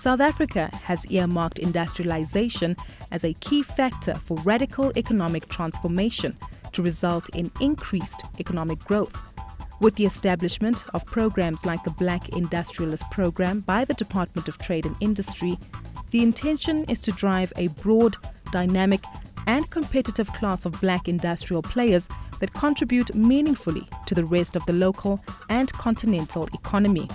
South Africa has earmarked industrialization as a key factor for radical economic transformation to result in increased economic growth. With the establishment of programs like the Black Industrialist Program by the Department of Trade and Industry, the intention is to drive a broad, dynamic, and competitive class of black industrial players that contribute meaningfully to the rest of the local and continental economy.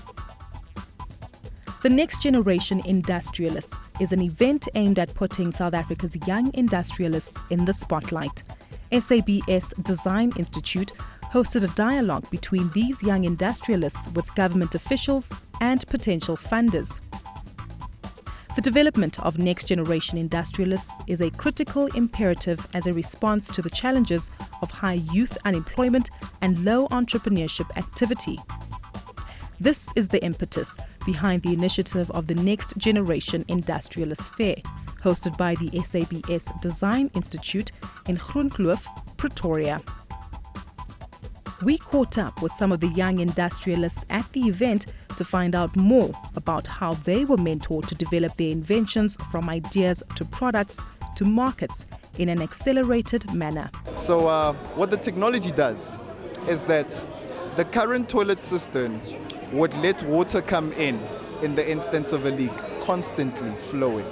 The Next Generation Industrialists is an event aimed at putting South Africa's young industrialists in the spotlight. SABS Design Institute hosted a dialogue between these young industrialists with government officials and potential funders. The development of Next Generation Industrialists is a critical imperative as a response to the challenges of high youth unemployment and low entrepreneurship activity. This is the impetus behind the initiative of the Next Generation Industrialist Fair, hosted by the SABS Design Institute in Groenkloof, Pretoria. We caught up with some of the young industrialists at the event to find out more about how they were mentored to develop their inventions from ideas to products to markets in an accelerated manner. So what the technology does is that the current toilet cistern would let water come in the instance of a leak, constantly flowing.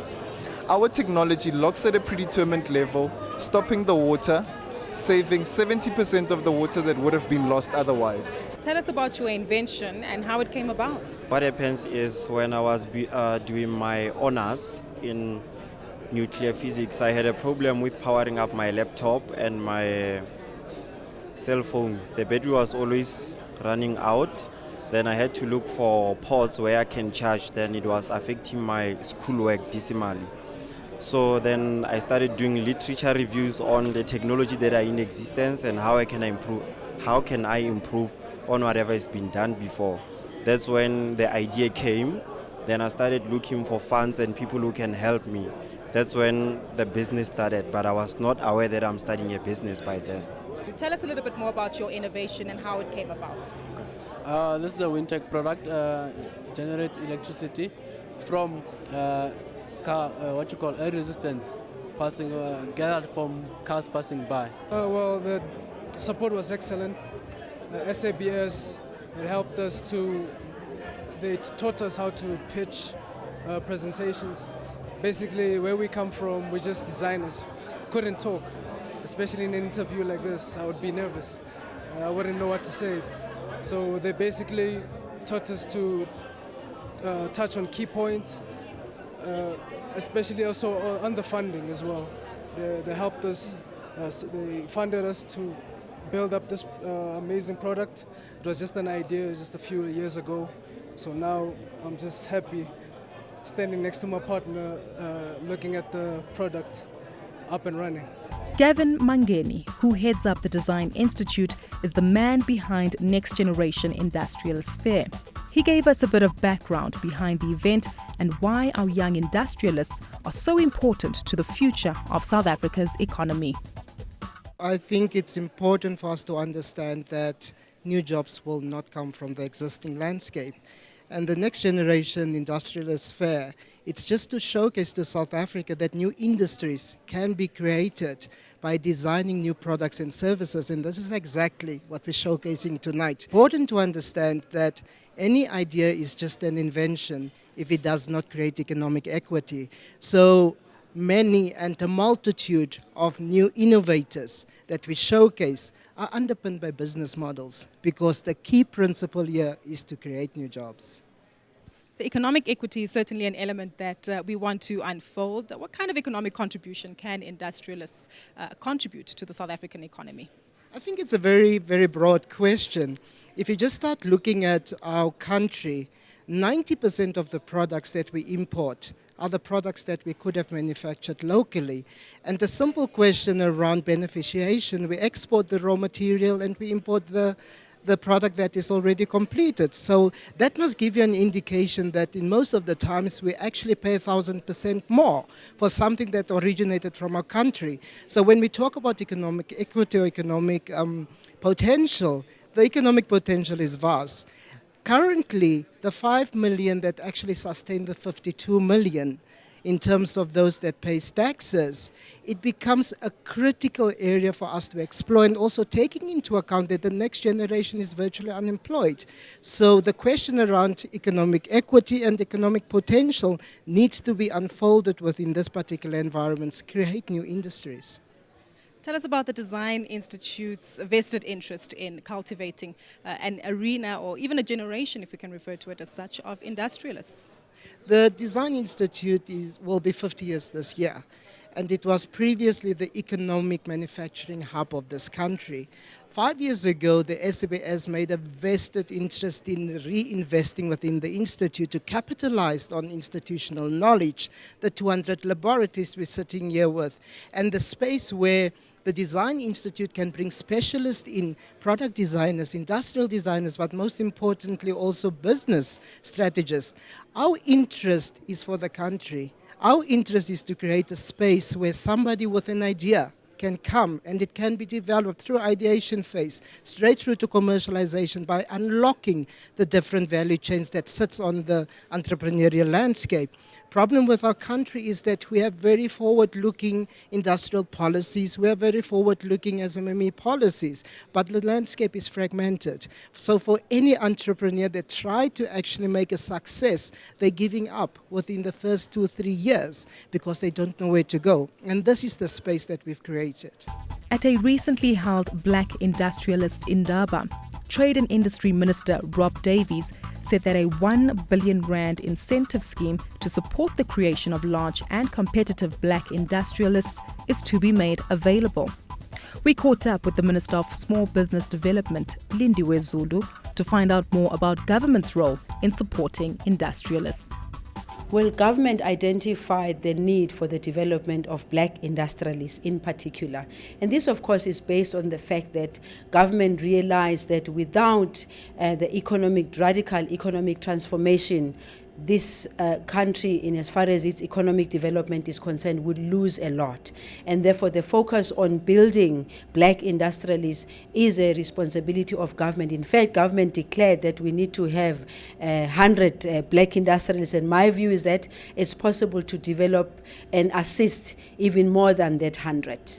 Our technology locks at a predetermined level, stopping the water, saving 70% of the water that would have been lost otherwise. Tell us about your invention and how it came about. What happens is when I was doing my honors in nuclear physics, I had a problem with powering up my laptop and my cell phone. The battery was always running out. Then I had to look for ports where I can charge. Then it was affecting my schoolwork decimally. So then I started doing literature reviews on the technology that are in existence and how can I improve on whatever has been done before. That's when the idea came. Then I started looking for funds and people who can help me. That's when the business started, but I was not aware that I'm starting a business by then. Tell us a little bit more about your innovation and how it came about. This is a WindTech product, generates electricity from air resistance passing gathered from cars passing by. Well, the support was excellent. SABS, it helped us they taught us how to pitch presentations. Basically, where we come from, we're just designers, couldn't talk. Especially in an interview like this, I would be nervous. I wouldn't know what to say. So they basically taught us to touch on key points, especially also on the funding as well. They helped us, they funded us to build up this amazing product. It was just an idea just a few years ago. So now I'm just happy standing next to my partner, looking at the product up and running. Gavin Mangeni, who heads up the Design Institute, is the man behind Next Generation Industrialists Fair. He gave us a bit of background behind the event and why our young industrialists are so important to the future of South Africa's economy. I think it's important for us to understand that new jobs will not come from the existing landscape. And the Next Generation Industrialists Fair, it's just to showcase to South Africa that new industries can be created by designing new products and services, and this is exactly what we're showcasing tonight. Important to understand that any idea is just an invention if it does not create economic equity. So many and a multitude of new innovators that we showcase are underpinned by business models, because the key principle here is to create new jobs. The economic equity is certainly an element that we want to unfold. What kind of economic contribution can industrialists contribute to the South African economy? I think it's a very, very broad question. If you just start looking at our country, 90% of the products that we import are the products that we could have manufactured locally. And the simple question around beneficiation, we export the raw material and we import the product that is already completed. So that must give you an indication that in most of the times we actually pay 1,000% more for something that originated from our country. So when we talk about economic equity or economic potential, the economic potential is vast. Currently, the 5 million that actually sustain the 52 million in terms of those that pay taxes, it becomes a critical area for us to explore, and also taking into account that the next generation is virtually unemployed. So the question around economic equity and economic potential needs to be unfolded within this particular environment to create new industries. Tell us about the Design Institute's vested interest in cultivating an arena, or even a generation, if we can refer to it as such, of industrialists. The Design Institute will be 50 years this year, and it was previously the economic manufacturing hub of this country. 5 years ago, the SABS made a vested interest in reinvesting within the Institute to capitalize on institutional knowledge, the 200 laboratories we're sitting here with, and the space where the Design Institute can bring specialists in product designers, industrial designers, but most importantly also business strategists. Our interest is for the country. Our interest is to create a space where somebody with an idea can come, and it can be developed through ideation phase, straight through to commercialization by unlocking the different value chains that sits on the entrepreneurial landscape. Problem with our country is that we have very forward-looking industrial policies, we have very forward-looking SMME policies, but the landscape is fragmented. So for any entrepreneur that try to actually make a success, they're giving up within the first 2-3 years because they don't know where to go. And this is the space that we've created. At a recently held Black Industrialist in Durban, Trade and Industry Minister Rob Davies said that a R1 billion incentive scheme to support the creation of large and competitive black industrialists is to be made available. We caught up with the Minister of Small Business Development, Lindiwe Zulu, to find out more about government's role in supporting industrialists. Well, government identified the need for the development of black industrialists in particular. And this, of course, is based on the fact that government realized that without the radical economic transformation, this country, in as far as its economic development is concerned, would lose a lot. And therefore, the focus on building black industrialists is a responsibility of government. In fact, government declared that we need to have 100 black industrialists. And my view is that it's possible to develop and assist even more than that 100.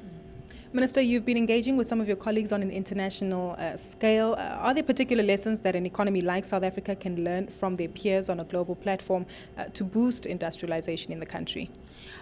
Minister, you've been engaging with some of your colleagues on an international scale. Are there particular lessons that an economy like South Africa can learn from their peers on a global platform to boost industrialization in the country?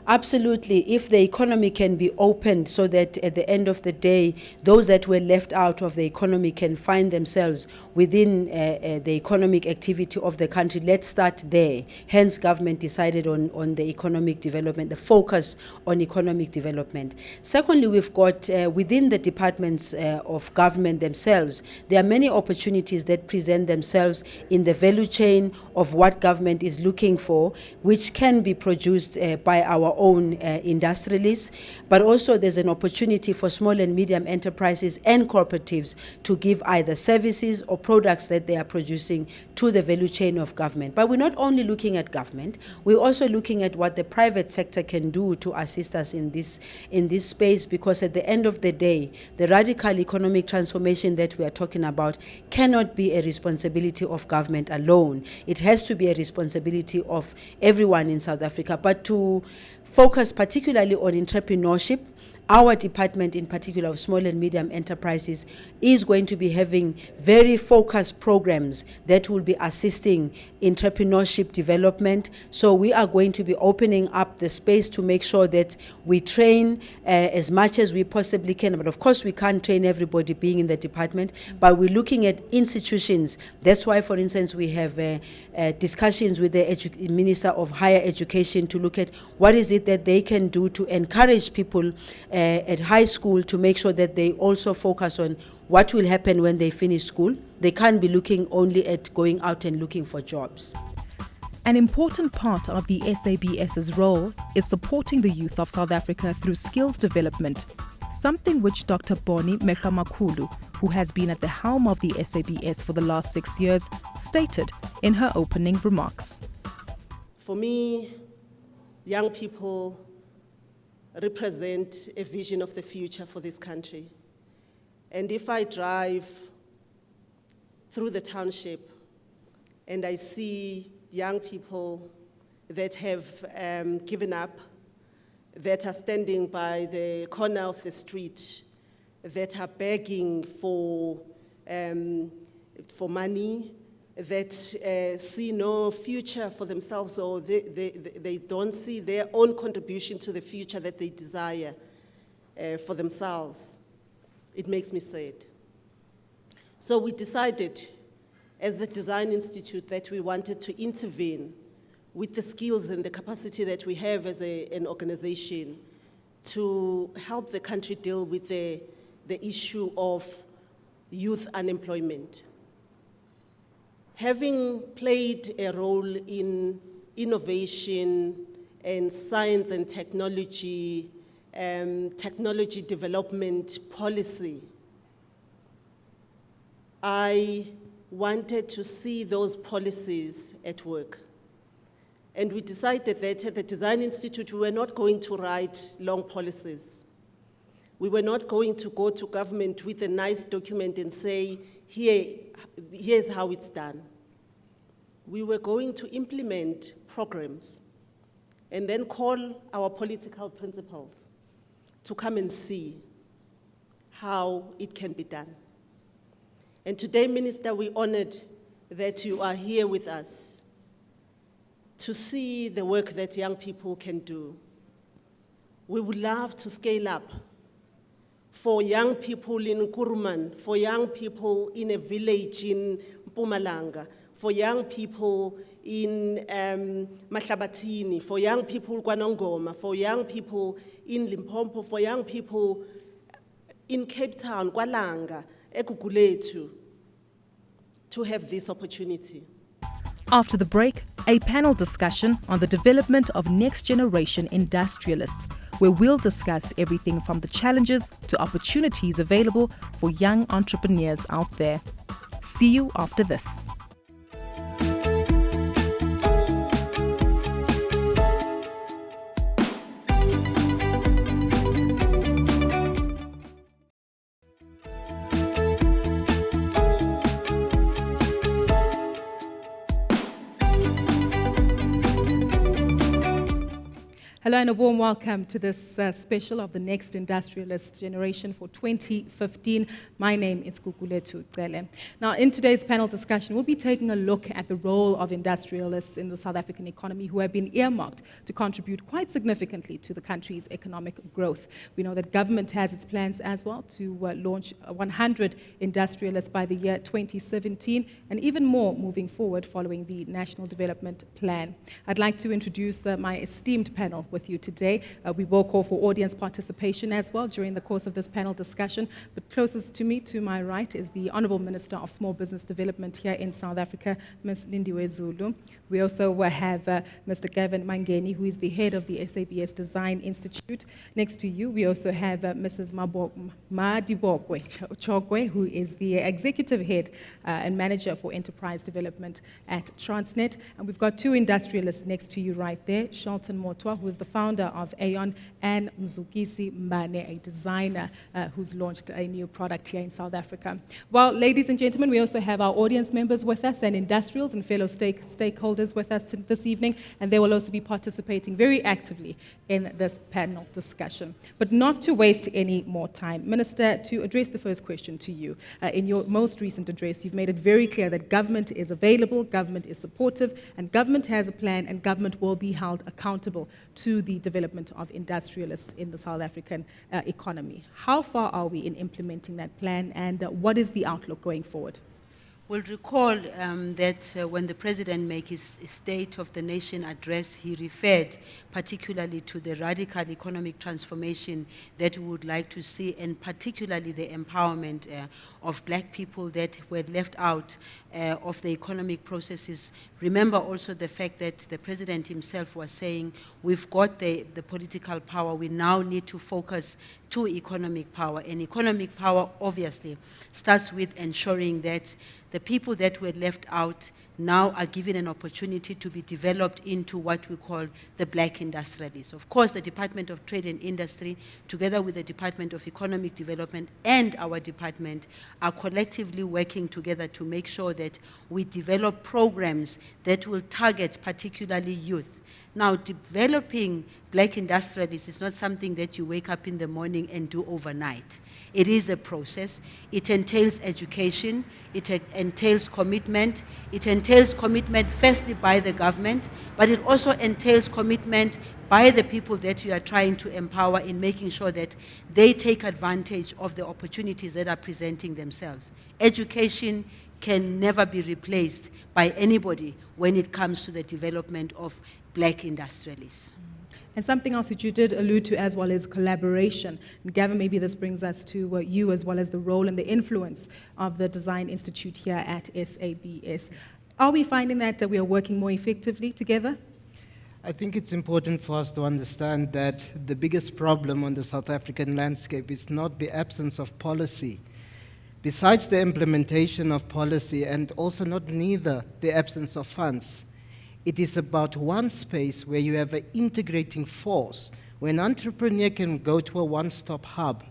Absolutely. If the economy can be opened so that at the end of the day, those that were left out of the economy can find themselves within the economic activity of the country, let's start there. Hence, government decided on the economic development, the focus on economic development. Secondly, we've got within the departments of government themselves, there are many opportunities that present themselves in the value chain of what government is looking for, which can be produced by our own industrialists, but also there's an opportunity for small and medium enterprises and cooperatives to give either services or products that they are producing to the value chain of government. But we're not only looking at government, we're also looking at what the private sector can do to assist us in this space, because at the end of the day, the radical economic transformation that we are talking about cannot be a responsibility of government alone. It has to be a responsibility of everyone in South Africa. But to focus particularly on entrepreneurship, our department in particular of small and medium enterprises is going to be having very focused programs that will be assisting entrepreneurship development. So we are going to be opening up the space to make sure that we train as much as we possibly can. But of course we can't train everybody being in the department, but we're looking at institutions. That's why, for instance, we have discussions with the Minister of Higher Education to look at what is it that they can do to encourage people at high school to make sure that they also focus on what will happen when they finish school. They can't be looking only at going out and looking for jobs. An important part of the SABS's role is supporting the youth of South Africa through skills development, something which Dr. Boni Mekamakhulu, who has been at the helm of the SABS for the last 6 years, stated in her opening remarks. For me, young people represent a vision of the future for this country. And if I drive through the township, and I see young people that have given up, that are standing by the corner of the street, that are begging for money, that see no future for themselves, or they don't see their own contribution to the future that they desire for themselves. It makes me sad. So we decided, as the Design Institute, that we wanted to intervene with the skills and the capacity that we have as an organization to help the country deal with the issue of youth unemployment. Having played a role in innovation and science and technology development policy, I wanted to see those policies at work. And we decided that at the Design Institute, we were not going to write long policies. We were not going to go to government with a nice document and say, here's how it's done. We were going to implement programs and then call our political principals to come and see how it can be done. And today, Minister, we're honored that you are here with us to see the work that young people can do. We would love to scale up for young people in Kuruman, for young people in a village in Mpumalanga, for young people in Mahlabatini, for young people in KwaNongoma, for young people in Limpopo, for young people in Cape Town, KwaLanga, eGugulethu, to have this opportunity. After the break, a panel discussion on the development of Next Generation Industrialists, where we'll discuss everything from the challenges to opportunities available for young entrepreneurs out there. See you after this. Hello and a warm welcome to this special of the Next Industrialist Generation for 2015. My name is Gugulethu Cele. Now, in today's panel discussion, we'll be taking a look at the role of industrialists in the South African economy who have been earmarked to contribute quite significantly to the country's economic growth. We know that government has its plans as well to launch 100 industrialists by the year 2017, and even more moving forward following the National Development Plan. I'd like to introduce my esteemed panel with you today. We will call for audience participation as well during the course of this panel discussion. But closest to me, to my right, is the Honourable Minister of Small Business Development here in South Africa, Ms. Lindiwe Zulu. We also have Mr. Gavin Mangeni, who is the head of the SABS Design Institute. Next to you, we also have Mrs. Madibokwe Chokwe, who is the executive head and manager for enterprise development at Transnet. And we've got two industrialists next to you right there, Shelton Motwa, who is the founder of Aeon, and Mzukisi Mbane, a designer who's launched a new product here in South Africa. Well, ladies and gentlemen, we also have our audience members with us and industrials and fellow stakeholders with us this evening, and they will also be participating very actively in this panel discussion. But not to waste any more time, Minister, to address the first question to you. In your most recent address, you've made it very clear that government is available, government is supportive, and government has a plan, and government will be held accountable to the development of industrialists in the South African economy. How far are we in implementing that plan, and what is the outlook going forward? We'll recall that when the President made his State of the Nation address, he referred particularly to the radical economic transformation that we would like to see, and particularly the empowerment of black people that were left out of the economic processes. Remember also the fact that the President himself was saying, we've got the political power, we now need to focus to economic power. And economic power obviously starts with ensuring that the people that were left out now are given an opportunity to be developed into what we call the black industrialists. Of course, the Department of Trade and Industry, together with the Department of Economic Development and our department, are collectively working together to make sure that we develop programs that will target particularly youth. Now, developing black industrialists is not something that you wake up in the morning and do overnight. It is a process. It entails education. It entails commitment. It entails commitment firstly by the government, but it also entails commitment by the people that you are trying to empower in making sure that they take advantage of the opportunities that are presenting themselves. Education can never be replaced by anybody when it comes to the development of black industrialists. And something else that you did allude to as well is collaboration. And Gavin, maybe this brings us to you as well as the role and the influence of the Design Institute here at SABS. Are we finding that we are working more effectively together? I think it's important for us to understand that the biggest problem on the South African landscape is not the absence of policy. Besides the implementation of policy and also not neither the absence of funds, it is about one space where you have an integrating force, where an entrepreneur can go to a one-stop hub,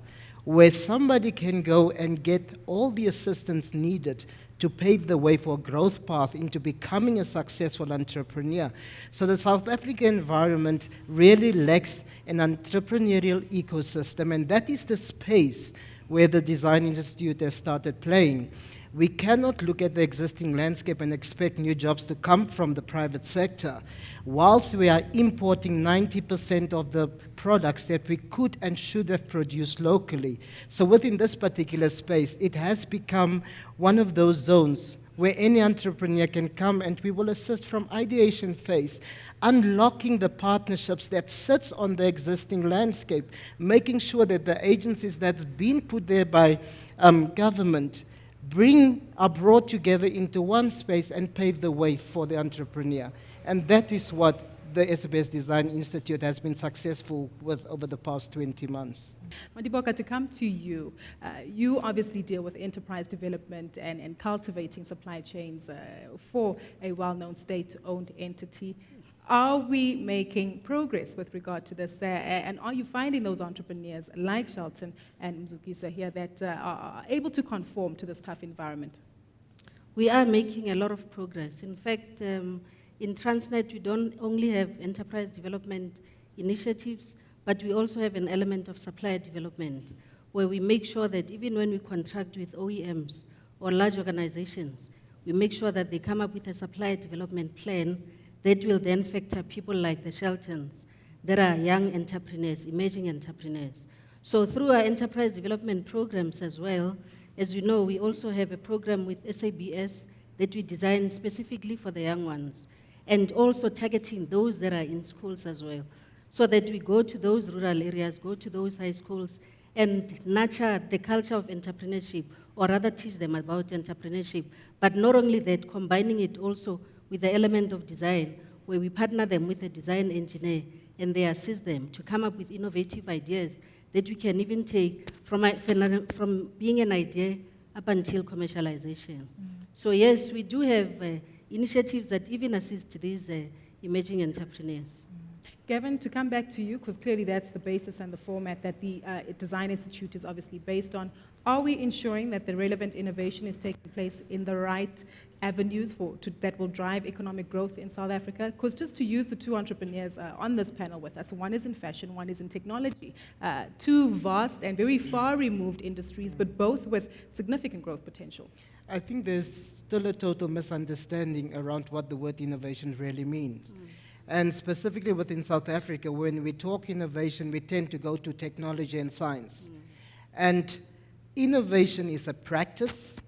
where somebody can go and get all the assistance needed to pave the way for a growth path into becoming a successful entrepreneur. So the South African environment really lacks an entrepreneurial ecosystem, and that is the space where the Design Institute has started playing. We cannot look at the existing landscape and expect new jobs to come from the private sector, whilst we are importing 90% of the products that we could and should have produced locally. So within this particular space, it has become one of those zones where any entrepreneur can come, and we will assist from ideation phase, unlocking the partnerships that sits on the existing landscape, making sure that the agencies that's been put there by government are brought together into one space and pave the way for the entrepreneur. And that is what the SABS Design Institute has been successful with over the past 20 months. Madiboka, to come to you, you obviously deal with enterprise development and cultivating supply chains for a well-known state-owned entity. Are we making progress with regard to this? And are you finding those entrepreneurs like Shelton and Mzukisa here that are able to conform to this tough environment? We are making a lot of progress. In fact, in Transnet, we don't only have enterprise development initiatives, but we also have an element of supplier development, where we make sure that even when we contract with OEMs or large organizations, we make sure that they come up with a supplier development plan that will then factor people like the Sheltons that are young entrepreneurs, emerging entrepreneurs. So through our enterprise development programs as well, as you know, we also have a program with SABS that we design specifically for the young ones, and also targeting those that are in schools as well, so that we go to those rural areas, go to those high schools, and nurture the culture of entrepreneurship, or rather teach them about entrepreneurship. But not only that, combining it also with the element of design, where we partner them with a design engineer and they assist them to come up with innovative ideas that we can even take from being an idea up until commercialization. So yes, we do have initiatives that even assist these emerging entrepreneurs. Gavin, to come back to you, because clearly that's the basis and the format that the Design Institute is obviously based on. Are we ensuring that the relevant innovation is taking place in the right avenues that will drive economic growth in South Africa? Because just to use the two entrepreneurs on this panel with us, one is in fashion, one is in technology. Two vast and very far removed industries, but both with significant growth potential. I think there's still a total misunderstanding around what the word innovation really means. And specifically within South Africa, when we talk innovation, we tend to go to technology and science. And innovation is a practice,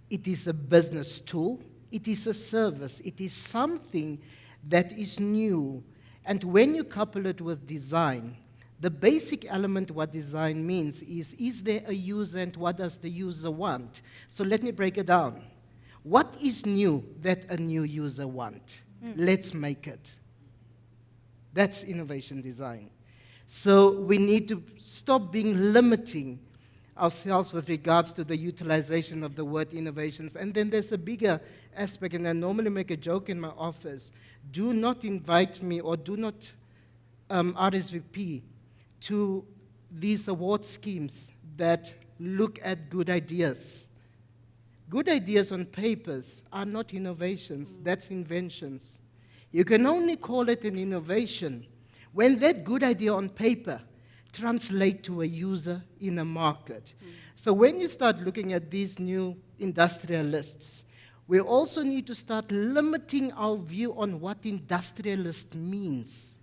it is a business tool, it is a service, it is something that is new. And when you couple it with design, the basic element what design means is there a user and what does the user want? So let me break it down. What is new that a new user wants? Let's make it. That's innovation design. So we need to stop being limiting ourselves with regards to the utilization of the word innovations. And then there's a bigger aspect, and I normally make a joke in my office. Do not invite me or do not RSVP to these award schemes that look at good ideas. Good ideas on papers are not innovations, that's inventions. You can only call it an innovation when that good idea on paper translates to a user in a market. So when you start looking at these new industrialists, we also need to start limiting our view on what industrialist means.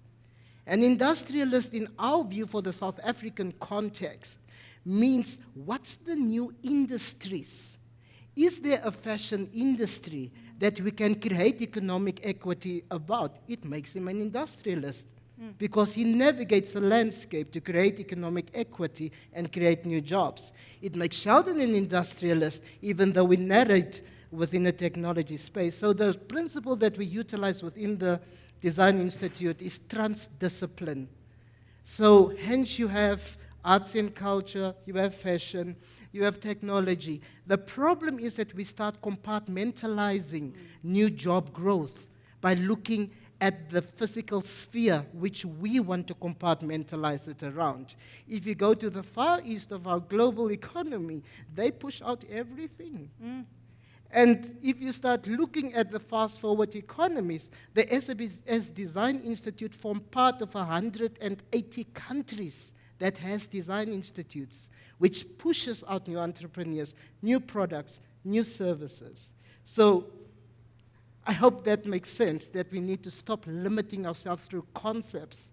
An industrialist, in our view, for the South African context, means what's the new industries? Is there a fashion industry that we can create economic equity about? It makes him an industrialist because he navigates a landscape to create economic equity and create new jobs. It makes Sheldon an industrialist, even though we narrate within a technology space. So the principle that we utilize within the Design Institute is transdiscipline. So hence you have arts and culture, you have fashion, you have technology. The problem is that we start compartmentalizing new job growth by looking at the physical sphere which we want to compartmentalize it around. If you go to the far east of our global economy, they push out everything. And if you start looking at the fast-forward economies, the SABS Design Institute forms part of 180 countries that has design institutes, which pushes out new entrepreneurs, new products, new services. So I hope that makes sense, that we need to stop limiting ourselves through concepts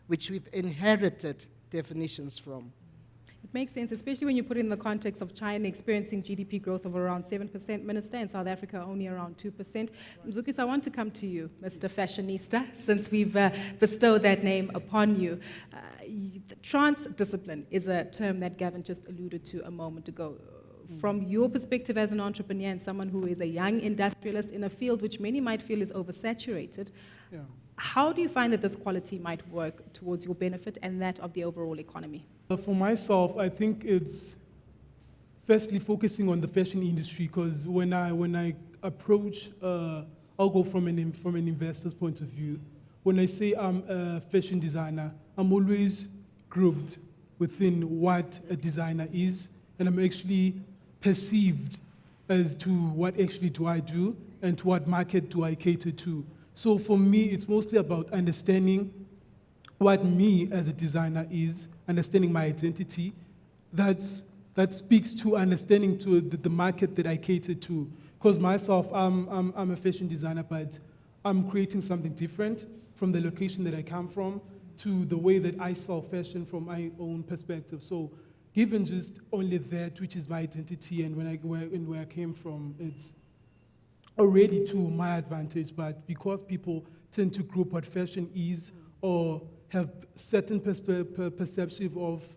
which we've inherited definitions from. It makes sense, especially when you put it in the context of China experiencing GDP growth of around 7%, Minister, and South Africa only around 2%. Mzukis, I want to come to you, Mr. Fashionista, since we've bestowed that name upon you. Transdiscipline is a term that Gavin just alluded to a moment ago. From your perspective as an entrepreneur and someone who is a young industrialist in a field which many might feel is oversaturated, how do you find that this quality might work towards your benefit and that of the overall economy? For myself, I think it's firstly focusing on the fashion industry, because when I approach, I'll go from an investor's point of view. When I say I'm a fashion designer, I'm always grouped within what a designer is, and I'm actually perceived as to what actually do I do and to what market do I cater to. So for me, it's mostly about understanding what me as a designer is, understanding my identity. That speaks to understanding to the market that I cater to. Because myself, I'm a fashion designer, but I'm creating something different from the location that I come from to the way that I sell fashion from my own perspective. So given just only that, which is my identity and where I came from, it's already to my advantage. But because people tend to group what fashion is or have certain perception of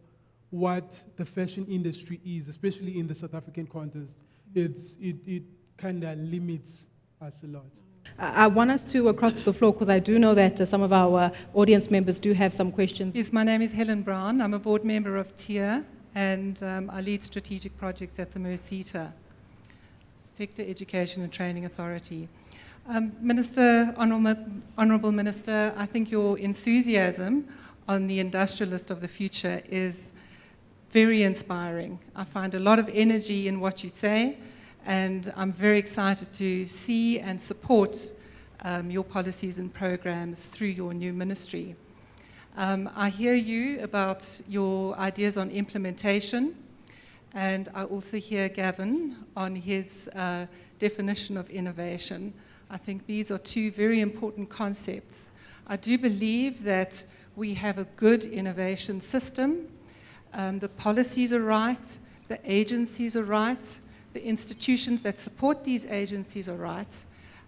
what the fashion industry is, especially in the South African context, it kind of limits us a lot. I want us to cross to the floor because I do know that some of our audience members do have some questions. Yes, my name is Helen Brown. I'm a board member of TIA, and I lead strategic projects at the MERSETA, Sector Education and Training Authority. Minister, Honourable Minister, I think your enthusiasm on the industrialist of the future is very inspiring. I find a lot of energy in what you say, and I'm very excited to see and support your policies and programs through your new ministry. I hear you about your ideas on implementation, and I also hear Gavin on his definition of innovation. I think these are two very important concepts. I do believe that we have a good innovation system. The policies are right, the agencies are right, the institutions that support these agencies are right.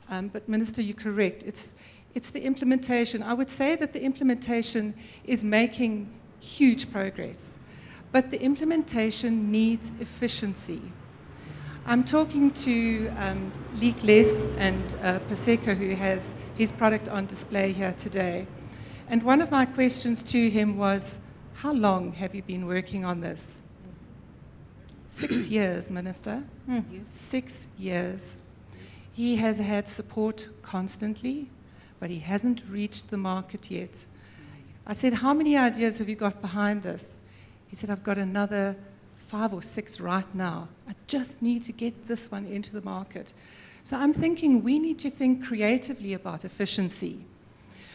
But Minister, you're correct. It's the implementation. I would say that the implementation is making huge progress, but the implementation needs efficiency. I'm talking to Leek Les and Paseko, who has his product on display here today. And one of my questions to him was, how long have you been working on this? 6 years, Minister. 6 years. He has had support constantly, but he hasn't reached the market yet. I said, how many ideas have you got behind this? He said, I've got another 5 or 6 right now. I just need to get this one into the market. So I'm thinking we need to think creatively about efficiency.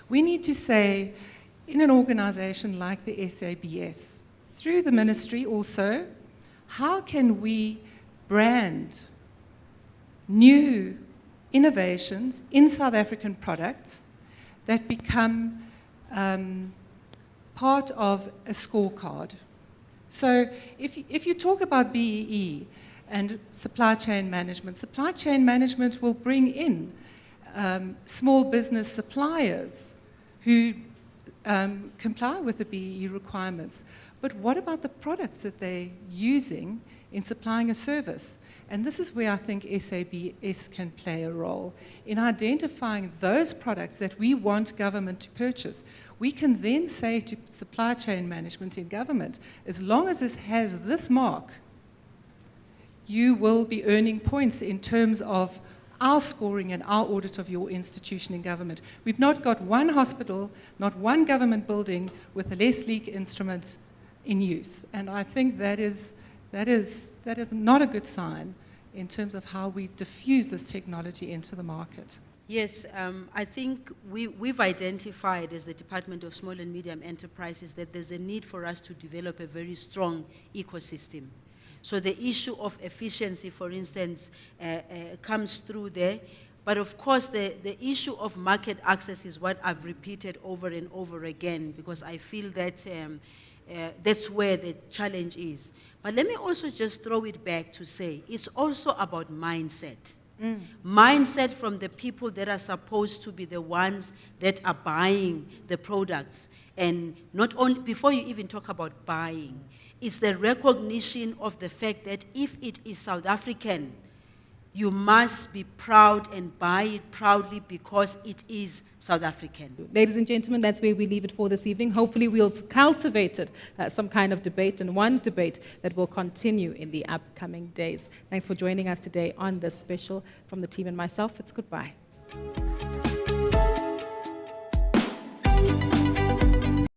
We need to say, in an organization like the SABS, through the ministry also, how can we brand new innovations in South African products that become part of a scorecard? So if you talk about BEE and supply chain management will bring in small business suppliers who comply with the BEE requirements. But what about the products that they're using in supplying a service? And this is where I think SABS can play a role in identifying those products that we want government to purchase. We can then say to supply chain management in government, as long as this has this mark, you will be earning points in terms of our scoring and our audit of your institution in government. We've not got one hospital, not one government building with a less leak instrument in use. And I think that is not a good sign in terms of how we diffuse this technology into the market. Yes, I think we've identified as the Department of Small and Medium Enterprises that there's a need for us to develop a very strong ecosystem. So the issue of efficiency, for instance, comes through there. But of course, the issue of market access is what I've repeated over and over again, because I feel that that's where the challenge is. But let me also just throw it back to say, it's also about mindset. Mindset from the people that are supposed to be the ones that are buying the products. And not only, before you even talk about buying, it's the recognition of the fact that if it is South African, you must be proud and buy it proudly because it is South African. Ladies and gentlemen, that's where we leave it for this evening. Hopefully we'll have cultivated some kind of debate, and one debate that will continue in the upcoming days. Thanks for joining us today on this special. From the team and myself, it's goodbye.